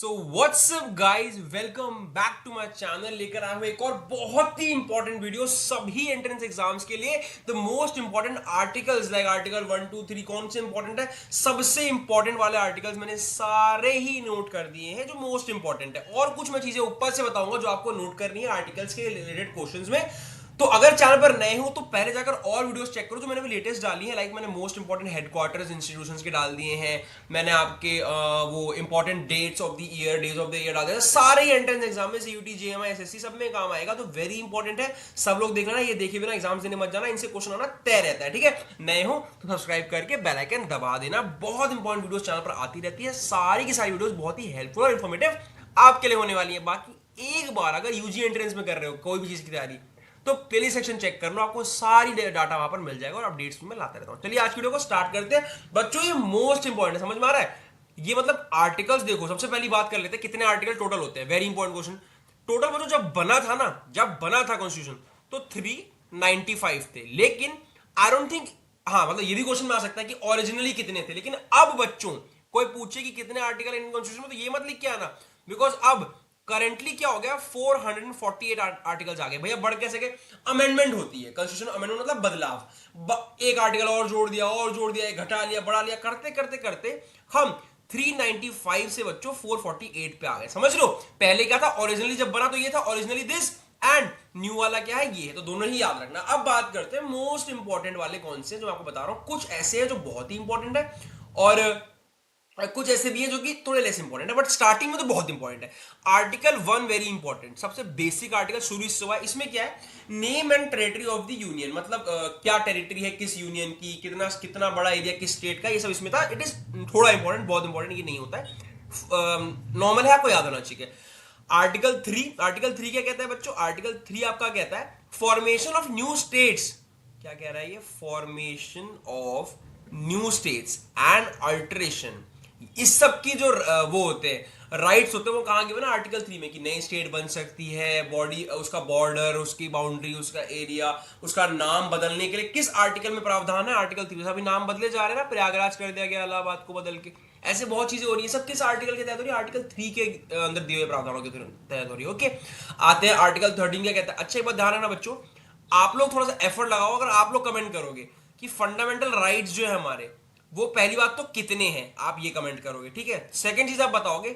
So what's up guys, welcome back to my channel. लेकर आया हूं एक और बहुत ही इंपॉर्टेंट वीडियो सभी एंट्रेंस एग्जाम्स के लिए। The most important articles like article 1 2 3 कौन से इंपॉर्टेंट है, सबसे इंपॉर्टेंट वाले आर्टिकल्स मैंने सारे ही नोट कर दिए हैं जो मोस्ट इंपॉर्टेंट है। और कुछ मैं चीजें ऊपर से बताऊंगा जो आपको नोट करनी है आर्टिकल्स के रिलेटेड क्वेश्चंस में। तो अगर चैनल पर नए हो तो पहले जाकर और वीडियोस चेक करो जो मैंने भी लेटेस्ट डाली है। लाइक मैंने मोस्ट इंपॉर्टेंट हेडक्वार्टर्स इंस्टीट्यूशंस के डाल दिए हैं। मैंने आपके वो important dates of the year, days of the year डाल दिए। सारे ही एंट्रेंस एग्जाम में सीयूटी, जेएमआई, एसएससी सब में काम आएगा। तो वेरी इंपॉर्टेंट है, सब लोग देख लेना। ये देखे बिना एग्जाम देने मत जाना, इनसे क्वेश्चन आना तय रहता है। ठीक है, नए हो तो सब्सक्राइब करके बेल आइकन दबा देना। बहुत इंपॉर्टेंट वीडियोस चैनल पर आती रहती है। सारी की सारी वीडियोस बहुत ही हेल्पफुल और इन्फॉर्मेटिव आपके लिए होने वाली है। बाकी एक बार अगर यूजी एंट्रेंस में कर रहे हो कोई भी चीज की तैयारी, तो प्लेलिस्ट सेक्शन चेक कर लो, आपको सारी डाटा वहां पर मिल जाएगा और अपडेट्स में लाता रहता हूं। चलिए आज की वीडियो को स्टार्ट करते हैं। बच्चों ये मोस्ट इंपॉर्टेंट है, समझ में आ रहा है? ये मतलब आर्टिकल्स देखो, सबसे पहली बात कर लेते हैं कितने आर्टिकल टोटल होते हैं। Very important question. टोटल बच्चों जब बना था कॉन्स्टिट्यूशन तो 395 थे, लेकिन आई डोंट थिंक, हाँ मतलब ये भी क्वेश्चन में आ सकता है कि ओरिजिनली कितने थे। लेकिन अब बच्चों कोई पूछे कि कितने आर्टिकल इंडियन कॉन्स्टिट्यूशन में, तो ये मत लिख के आना, बिकॉज अब करेंटली क्या हो गया, 448 आर्टिकल्स आ गए। भैया बढ़ कैसे गए? अमेंडमेंट होती है, कॉन्स्टिट्यूशन अमेंडमेंट मतलब बदलाव। एक आर्टिकल और जोड़ दिया, घटा लिया, बढ़ा लिया, करते करते करते हम 395 से बच्चों 448 पे आ गए। समझ लो, पहले क्या था, ओरिजिनली जब बना तो ये था ओरिजिनली दिस, एंड न्यू वाला क्या है, ये है। तो दोनों ही याद रखना। अब बात करते हैं मोस्ट इंपॉर्टेंट वाले कौन से, जो मैं आपको बता रहा हूं। कुछ ऐसे हैं जो बहुत ही इंपॉर्टेंट है और कुछ ऐसे भी हैं जो कि थोड़े लेस इंपॉर्टेंट है, बट स्टार्टिंग में तो बहुत इंपॉर्टेंट है। आर्टिकल 1 वेरी इंपॉर्टेंट, सबसे बेसिक आर्टिकल शुरू से हुआ। इसमें क्या है, name and territory of the union, मतलब क्या टेरिटरी है किस यूनियन की, कितना कितना बड़ा एरिया किस स्टेट का, ये सब इसमें था। इट इज थोड़ा इंपॉर्टेंट, बहुत इंपॉर्टेंट ये नहीं होता है, नॉर्मल है, आपको याद होना चाहिए। आर्टिकल 3 क्या कहता है बच्चों? आर्टिकल 3 आपका कहता है फॉर्मेशन ऑफ न्यू स्टेट्स। क्या कह रहा है ये? Formation of new states and alteration, इस सब की जो वो होते हैं राइट्स होते हैं, वो कहां गिवन है? आर्टिकल 3 में, कि नई स्टेट बन सकती है, बॉडी उसका बॉर्डर, उसकी बाउंड्री, उसका एरिया, उसका नाम बदलने के लिए किस आर्टिकल में प्रावधान है? आर्टिकल 3 में। अभी नाम बदले जा रहे हैं ना, प्रयागराज कर दिया गया इलाहाबाद को बदल के, ऐसे बहुत चीजें हो रही है। सब किस आर्टिकल के तहत हो रही है? आर्टिकल 3 के अंदर दिए हुए प्रावधानों के तहत हो रही है। ओके, आते हैं आर्टिकल 13 क्या कहता है। अच्छा एक बात ध्यान रखना बच्चों, आप लोग थोड़ा सा एफर्ट लगाओ। अगर आप लोग कमेंट करोगे कि फंडामेंटल राइट्स जो है हमारे, वो पहली बात तो कितने हैं, आप ये कमेंट करोगे। ठीक है, सेकंड चीज आप बताओगे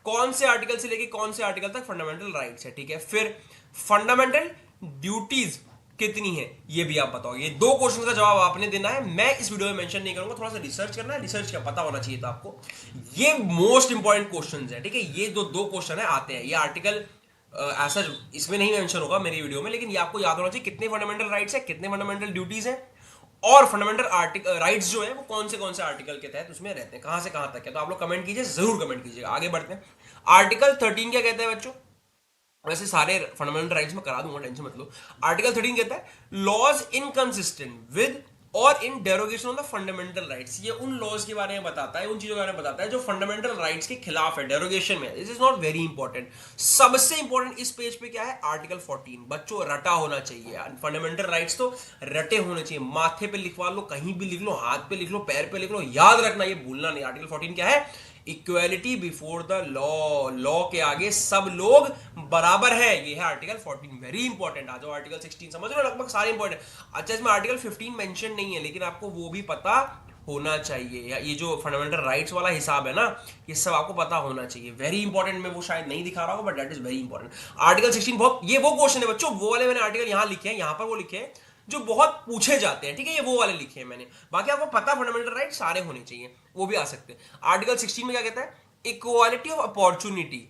कौन से आर्टिकल से लेके कौन से आर्टिकल तक फंडामेंटल राइट्स है। ठीक है, फिर फंडामेंटल ड्यूटीज कितनी है, ये भी आप बताओगे। ये दो क्वेश्चन का जवाब आपने देना है। मैं इस वीडियो में मेंशन नहीं करूंगा, थोड़ा सा रिसर्च करना है, रिसर्च क्या पता होना चाहिए था आपको। ये मोस्ट इंपॉर्टेंट क्वेश्चन है। ठीक है, ये जो दो क्वेश्चन है आते हैं, ये आर्टिकल ऐसा इसमें नहीं मेंशन होगा मेरी वीडियो में, लेकिन ये आपको याद होना चाहिए कितने फंडामेंटल राइट्स है, कितने फंडामेंटल ड्यूटीज है, और फंडामेंटल आर्टिकल राइट्स जो है वो कौन से आर्टिकल के तहत उसमें रहते हैं, कहां से कहां तक है। तो आप लोग कमेंट कीजिए, जरूर कमेंट कीजिएगा। आगे बढ़ते हैं। आर्टिकल 13 क्या कहता है बच्चों? वैसे सारे फंडामेंटल राइट्स में करा दूंगा, टेंशन मत लो। आर्टिकल 13 कहता है लॉज इनकंसिस्टेंट विद और in derogation of the fundamental rights. ये उन लॉज के बारे में बताता है, उन चीजों के बारे में बताता है जो फंडामेंटल राइट्स के खिलाफ है, डेरोगेशन में। This is not very important. सबसे इंपॉर्टेंट इस पेज पे क्या है? आर्टिकल 14। बच्चों रटा होना चाहिए, फंडामेंटल राइट्स तो रटे होने चाहिए। माथे पे लिखवा लो, कहीं भी लिख लो, हाथ पे लिख लो, पैर पे लिख लो, याद रखना, ये भूलना नहीं। आर्टिकल 14 क्या है? Equality before the law, law के आगे सब लोग बराबर है, ये है आर्टिकल 14। Very important. आ जाओ आर्टिकल 16, समझ लो, लगभग सारे इंपॉर्टेंट। अच्छा इसमें आर्टिकल 15 मेंशन नहीं है, लेकिन आपको वो भी पता होना चाहिए। ये जो फंडामेंटल राइट्स वाला हिसाब है ना, ये सब आपको पता होना चाहिए। Very important. मैं वो शायद नहीं दिखा रहा हूँ, but that is very important. Article 16 बहुत, ये वो क्वेश्चन है बच्चों, वो वाले मैंने आर्टिकल यहां लिखे हैं, यहां पर वो लिखे हैं जो बहुत पूछे जाते हैं। ठीक है, ये वो वाले लिखे हैं मैंने। बाकी आपको पता फंडामेंटल राइट सारे होने चाहिए, वो भी आ सकते हैं। आर्टिकल 16 में क्या कहता है? Equality of opportunity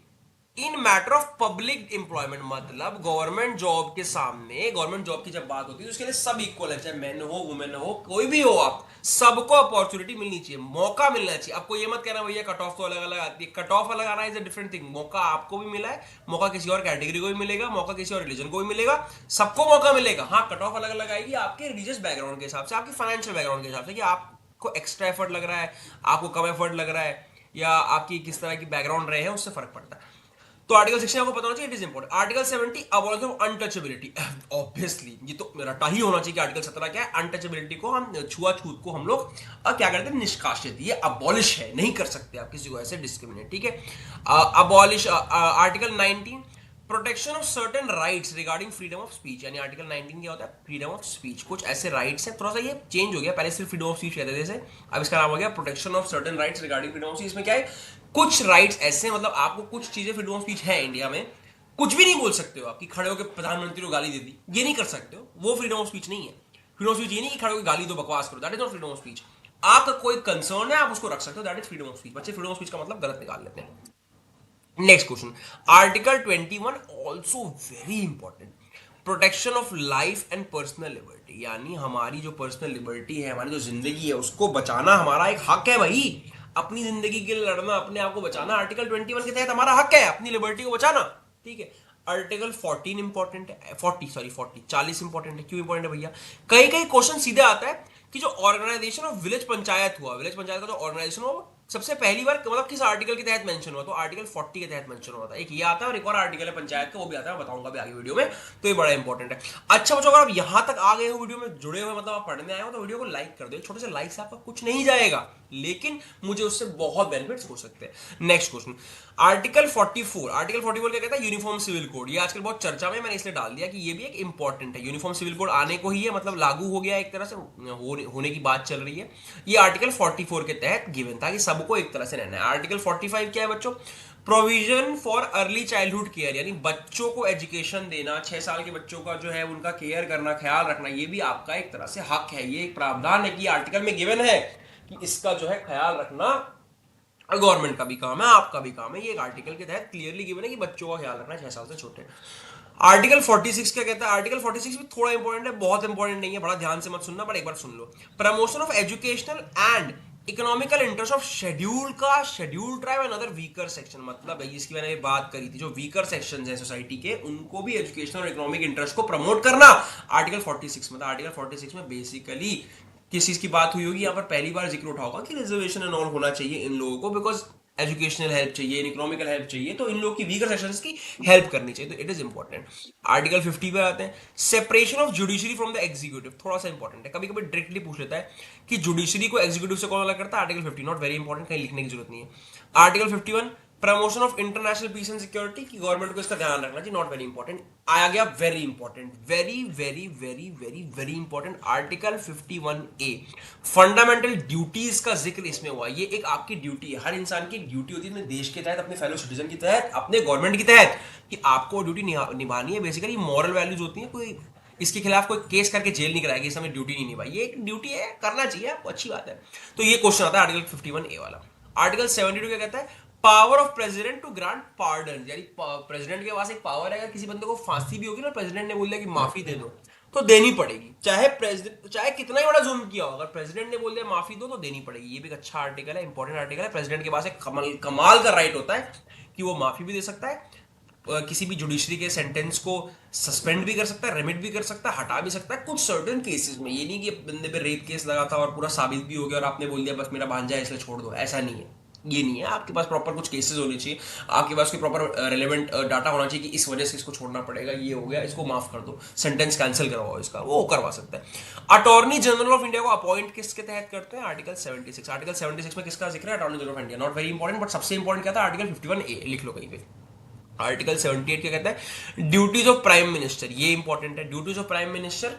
in matter of public employment, मतलब गवर्नमेंट जॉब के सामने, गवर्नमेंट जॉब की जब बात होती है तो उसके लिए सब इक्वल है, चाहे मैन हो, वुमेन हो, कोई भी हो, आप सबको अपॉर्चुनिटी मिलनी चाहिए, मौका मिलना चाहिए। आपको ये मत कहना भैया कट ऑफ तो अलग अलग आती है। कट ऑफ अलग आना इज अ डिफरेंट थिंग। मौका आपको भी मिला है, मौका किसी और कैटेगरी को भी मिलेगा, मौका किसी और रिलीजन को भी मिलेगा, सबको मौका मिलेगा। हाँ, कट ऑफ अलग अलग आएगी आपके रिलीजियस बैकग्राउंड के हिसाब से, आपके फाइनेंशियल बैकग्राउंड के हिसाब से, कि आपको एक्स्ट्रा एफर्ट लग रहा है, आपको कम एफर्ट लग रहा है, या आपकी किस तरह की बैकग्राउंड रहे हैं, उससे फर्क पड़ता है। तो आर्टिकल 60 आपको पता होना चाहिए, it is important. Article 70 abolition of untouchability, obviously ये तो रटा ही होना चाहिए कि आर्टिकल 17 क्या है, अनटचेबिलिटी को हम छुआछूत को हम लोग क्या करते हैं, निष्कासित, ये अबॉलिश है, नहीं कर सकते आप किसी को ऐसे डिस्क्रिमिनेट, ठीक है। Abolish article 19 protection of certain rights regarding freedom of speech, यानी आर्टिकल 19 क्या होता है, फ्रीडम ऑफ स्पीच। कुछ ऐसे राइट्स हैं, थोड़ा सा ये चेंज हो गया, पहले सिर्फ फ्रीडम ऑफ स्पीच कहते थे जैसे, अब इसका नाम हो गया protection of certain rights regarding freedom of speech. इसमें क्या है, कुछ राइट्स ऐसे, मतलब आपको कुछ चीजें, फ्रीडम ऑफ स्पीच है इंडिया में, कुछ भी नहीं बोल सकते हो आप कि खड़े होकर प्रधानमंत्री को गाली दे दी, ये नहीं कर सकते हो, वो फ्रीडम ऑफ स्पीच नहीं है। फ्रीडम ऑफ स्पीच ये नहीं कि खड़े होकर गाली दो, बकवास करो, that is not freedom of speech. आपका कोई कंसर्न है, आप उसको रख सकते हो, that is freedom of speech. बच्चे फ्रीडम ऑफ स्पीच का मतलब गलत निकाल लेते हैं। Next question, article 21 also very important, protection of life and personal liberty, यानी हमारी जो पर्सनल लिबर्टी है, हमारी जो जिंदगी है, उसको बचाना हमारा एक हक है भाई। अपनी जिंदगी के लिए लड़ना, अपने आप को बचाना आर्टिकल 21 के तहत हमारा हक है, अपनी लिबर्टी को बचाना, ठीक है। आर्टिकल 14 इंपॉर्टेंट है, 40 इंपॉर्टेंट है। क्यों इंपॉर्टेंट है भैया, कई कई क्वेश्चन सीधे आता है कि जो ऑर्गेनाइजेशन ऑफ विलेज पंचायत हुआ, विलेज पंचायत का जो ऑर्गेनाइजेशन हो, सबसे पहली बार मतलब किस आर्टिकल के तहत मेंशन हुआ, तो आर्टिकल 40 के तहत मेंशन हुआ था। एक ये आता है और एक और आर्टिकल है पंचायत का, वो भी आता है, मैं बताऊंगा भी आगे वीडियो में, तो ये बड़ा इंपॉर्टेंट है। अच्छा बच्चों, अगर आप यहां तक आ गए हो वीडियो में जुड़े हुए, मतलब आप पढ़ने आए हो, तो वीडियो को लाइक कर दो। छोटे से लाइक से आपका कुछ नहीं जाएगा, लेकिन मुझे उससे बहुत बेनिफिट्स हो सकते हैं। नेक्स्ट क्वेश्चन, आर्टिकल 44, आर्टिकल 44 क्या कहता है, यूनिफॉर्म सिविल कोड। ये आजकल बहुत चर्चा में, मैंने इसलिए डाल दिया कि ये भी एक इंपॉर्टेंट है। यूनिफॉर्म सिविल कोड आने को ही है, मतलब लागू हो गया, एक तरह से होने की बात चल रही है। ये आर्टिकल 44 के तहत गिवन था कि सबको एक तरह से रहना है। आर्टिकल 45 क्या है बच्चों, provision for early childhood care, यानी बच्चों को एजुकेशन देना, 6 साल के बच्चों का जो है उनका केयर करना, ख्याल रखना, ये भी आपका एक तरह से हक है। ये एक प्रावधान है कि आर्टिकल में गिवन है कि इसका जो है ख्याल रखना गवर्नमेंट का भी काम है, आपका भी काम है। ये एक आर्टिकल के तहत क्लियरली गिवन है कि बच्चों का ख्याल रखना 6 साल से छोटे। आर्टिकल 46 क्या कहता है, आर्टिकल 46 भी थोड़ा इंपॉर्टेंट है, बहुत इंपॉर्टेंट नहीं है, बड़ा ध्यान से मत सुनना, पर एक बार सुन लो। Promotion of educational and economical interest of schedule का, schedule tribe and other weaker section, मतलब जिसकी मैंने बात करी थी, जो वीकर सेक्शन है सोसाइटी के, उनको भी एजुकेशनल और इकोनॉमिक इंटरेस्ट को प्रमोट करना आर्टिकल 46 में था। आर्टिकल 46 में बेसिकली किस चीज की बात हुई होगी, यहाँ पर पहली बार जिक्र उठा होगा कि रिजर्वेशन एंड ऑल होना चाहिए इन लोगों को, बिकॉज एजुकेशनल हेल्प चाहिए, इकोनॉमिकल हेल्प चाहिए, तो इन लोग की वीकर सेक्शंस की हेल्प करनी चाहिए, तो इट इज इंपॉर्टेंट। आर्टिकल 50 पे आते हैं, separation of judiciary from the executive, थोड़ा सा इंपॉर्टेंट है, कभी कभी डायरेक्टली पूछ लेता है कि जुडिशरी को एग्जीक्यूटिव से कौन अलग करता है। आर्टिकल 50 नॉट वेरी इंपॉर्टेंट, कहीं लिखने की जरूरत नहीं है। Article 51 promotion of international peace and security, की गवर्नमेंट को इसका ध्यान रखना चाहिए, नॉट वेरी इंपॉर्टेंट। आया गया very important, very very very very very important, article 51A fundamental duties का जिक्र इसमें हुआ। ये एक आपकी ड्यूटी है, हर इंसान की ड्यूटी होती है अपने देश के तहत, अपने फेलो सिटीजन के तहत, अपने गवर्नमेंट के तहत, कि आपको ड्यूटी निभानी है। बेसिकली मॉरल वैल्यूज होती है, कोई इसके खिलाफ कोई केस करके जेल नहीं कराएगी, इस समय ड्यूटी नहीं निभाई, ये एक ड्यूटी है, करना चाहिए आपको, अच्छी बात है। तो ये क्वेश्चन आता है आर्टिकल 51A वाला। आर्टिकल 72 क्या कहता है, power of president to grant pardon, यानी प्रेसिडेंट के पास एक पावर है, अगर किसी बंदे को फांसी भी होगी ना, प्रेसिडेंट ने बोल दिया कि माफी दे दो, तो देनी पड़ेगी, चाहे प्रेसिडेंट, चाहे कितना ही बड़ा जुल्म किया हो, अगर प्रेसिडेंट ने बोल दिया माफी दो तो देनी पड़ेगी। ये भी एक अच्छा आर्टिकल है, इंपॉर्टेंट आर्टिकल है। प्रेसिडेंट के पास एक कमाल का राइट होता है कि वो माफी भी दे सकता है, किसी भी जुडिशरी के सेंटेंस को सस्पेंड भी कर सकता है, रेमिट भी कर सकता है, हटा भी सकता है कुछ सर्टेन केसेस में। ये नहीं कि बंदे पे रेप केस लगा था और पूरा साबित भी हो गया और आपने बोल दिया बस मेरा भांजा है इसलिए छोड़ दो, ऐसा नहीं है, ये नहीं है। आपके पास प्रॉपर कुछ केसेस होने चाहिए, आपके पास कोई प्रॉपर रिलेवेंट डाटा होना चाहिए कि इस वजह से इसको छोड़ना पड़ेगा, ये हो गया, इसको माफ कर दो, सेंटेंस कैंसिल करवाओ इसका, वो करवा सकता है। अटॉर्नी जनरल ऑफ इंडिया को अपॉइंट किसके तहत करते हैं, आर्टिकल 76। आर्टिकल 76 में किसका जिक्र है, attorney general of India, not very important, but सबसे इंपॉर्टेंट क्या था, आर्टिकल 51A, लिख लो कहीं पे। आर्टिकल 78 क्या कहता है, ड्यूटीज ऑफ प्राइम मिनिस्टर, ये इंपॉर्टेंट है, duties of prime minister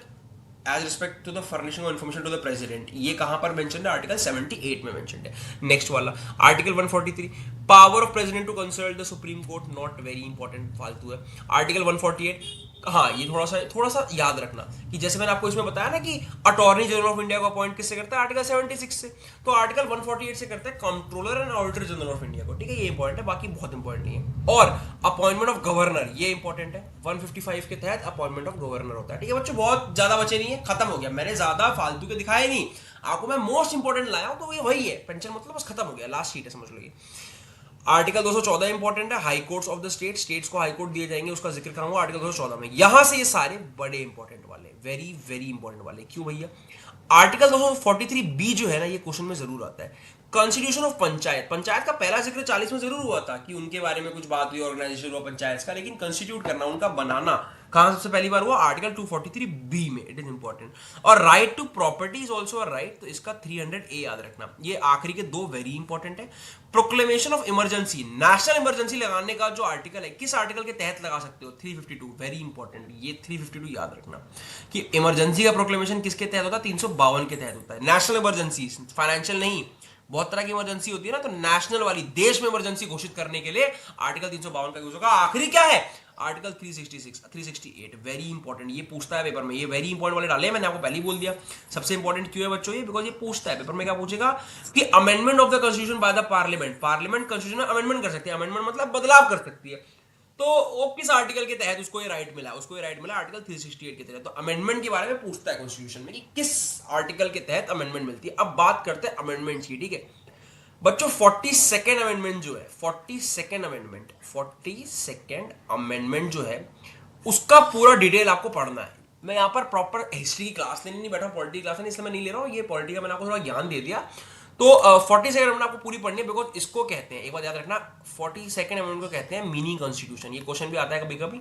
as respect to the furnishing of information to the president, ये कहां पर मेंशन है, आर्टिकल 78 में मेंशन है। नेक्स्ट वाला article 143, power of president to consult the supreme court, not very important, फालतू है। आर्टिकल 148, हाँ ये थोड़ा सा याद रखना कि जैसे मैंने आपको इसमें बताया ना कि अटॉर्नी जनरल ऑफ इंडिया को अपॉइंट किससे करता है, आर्टिकल 76 से, तो आर्टिकल 148 से करता है controller and auditor general of India को, ठीक है, ये इंपॉर्टेंट है, बाकी बहुत इंपॉर्टेंट नहीं है। और अपॉइंटमेंट ऑफ गवर्नर, ये इंपॉर्टेंट है, 155 के तहत अपॉइंटमेंट ऑफ गवर्नर होता है, ठीक है बच्चों, बहुत ज्यादा बचे नहीं है, खत्म हो गया, मैंने ज्यादा फालतू के दिखाए नहीं, आपको मैं मोस्ट इंपॉर्टेंट लाया हूं, तो ये वही है, पेंशन मतलब बस खत्म हो गया, लास्ट शीट है, समझ लो ये। आर्टिकल 214 इंपॉर्टेंट है, high courts of the state, states को हाई कोर्ट दिए जाएंगे, उसका जिक्र करूंगा आर्टिकल 214 में। यहां से ये सारे बड़े इंपॉर्टेंट वाले, वेरी वेरी इंपॉर्टेंट वाले। क्यों भैया? आर्टिकल 243 बी जो है ना, ये क्वेश्चन में जरूर आता है। कॉन्स्टिट्यूशन ऑफ पंचायत, पंचायत का पहला जिक्र 40 में जरूर हुआ था कि उनके बारे में कुछ बात हुई, ऑर्गेनाइजेशन हुआ पंचायत का, लेकिन कंस्टिट्यूट करना, उनका बनाना कहां सबसे पहली बार हुआ? आर्टिकल 243 बी में। It is important. और right to property is also a right, तो इसका 300 ए याद रखना। ये आखिरी के दो वेरी इंपॉर्टेंट है। Proclamation of emergency, national emergency लगाने का जो आर्टिकल है, किस आर्टिकल के तहत लगा सकते हो? 352, वेरी इंपॉर्टेंट। ये 352 याद रखना कि इमरजेंसी का प्रोक्लेमेशन किसके तहत होता है? 352 के तहत होता है। नेशनल इमरजेंसी, फाइनेंशियल नहीं, बहुत तरह की इमरजेंसी होती है ना, तो नेशनल वाली, देश में इमरजेंसी घोषित करने के लिए आर्टिकल 352 का यूज होगा। आखिरी क्या है? Article 366, 368, very important. ये पूछता है पेपर में, ये वेरी इंपॉर्टेंट वाले डाले, मैंने आपको पहले ही बोल दिया। सबसे इंपॉर्टेंट क्यों है बच्चों ये? बिकॉज ये पूछता है पेपर में। क्या पूछेगा? कि amendment of the constitution by the parliament, parliament constitution amendment कर सकती है। अमेंडमेंट मतलब बदलाव कर सकती है। तो वो किस आर्टिकल के तहत उसको ये राइट मिला? उसको ये राइट मिला आर्टिकल 368 के तहत। तो अमेंडमेंट के बारे में पूछता है कॉन्स्टिट्यूशन में कि किस आर्टिकल के तहत अमेंडमेंट मिलती है। अब बात करते हैं अमेंडमेंट की, ठीक है बच्चों। 42nd अमेंडमेंट जो है, 42nd अमेंडमेंट जो है, उसका पूरा डिटेल आपको पढ़ना है। मैं यहाँ पर प्रॉपर हिस्ट्री की क्लास लेने नहीं बैठा, पॉलिटी क्लास नहीं, इसलिए मैं नहीं ले रहा हूँ। ये पॉलिटी का मैंने आपको थोड़ा ज्ञान दे दिया। तो 42nd अमेंडमेंट आपको पूरी पढ़नी है, बिकॉज इसको कहते हैं, एक बात याद रखना, 42nd अमेंडमेंट को कहते हैं मिनी कॉन्स्टिट्यूशन। ये क्वेश्चन भी आता है कभी कभी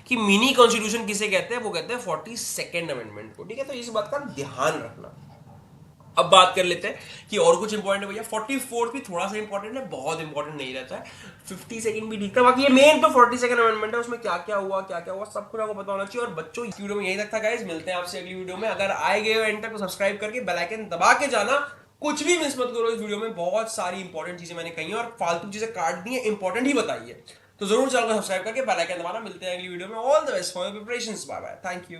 कि मिनी कॉन्स्टिट्यूशन किसे कहते हैं? वो कहते हैं 42nd अमेंडमेंट को, ठीक है। तो इस बात का ध्यान रखना। अब बात कर लेते हैं कि और कुछ इंपॉर्टेंट है भैया। 44 भी थोड़ा सा इंपॉर्टेंट है, बहुत इंपॉर्टेंट नहीं रहता है। 52nd भी ठीक था। बाकी ये मेन तो 42nd अमेंडमेंट है, उसमें क्या क्या हुआ सब कुछ आपको पता होना चाहिए। और बच्चों इस वीडियो में यही तक था गाइस, मिलते हैं आपसे अगली वीडियो में। अगर आए गए हो एंड तक तो सब्सक्राइब करके बेल आइकन दबा के जाना, कुछ भी मिस मत करो इस वीडियो में। बहुत सारी इंपॉर्टेंट चीजें मैंने कही हैं और फालतू चीजें काट दी हैं, इंपॉर्टेंट ही बताई है। तो जरूर चैनल को सब्सक्राइब करके बेल आइकन दबाना। मिलते हैं अगली वीडियो में। All the best for your preparations. Bye bye, thank you.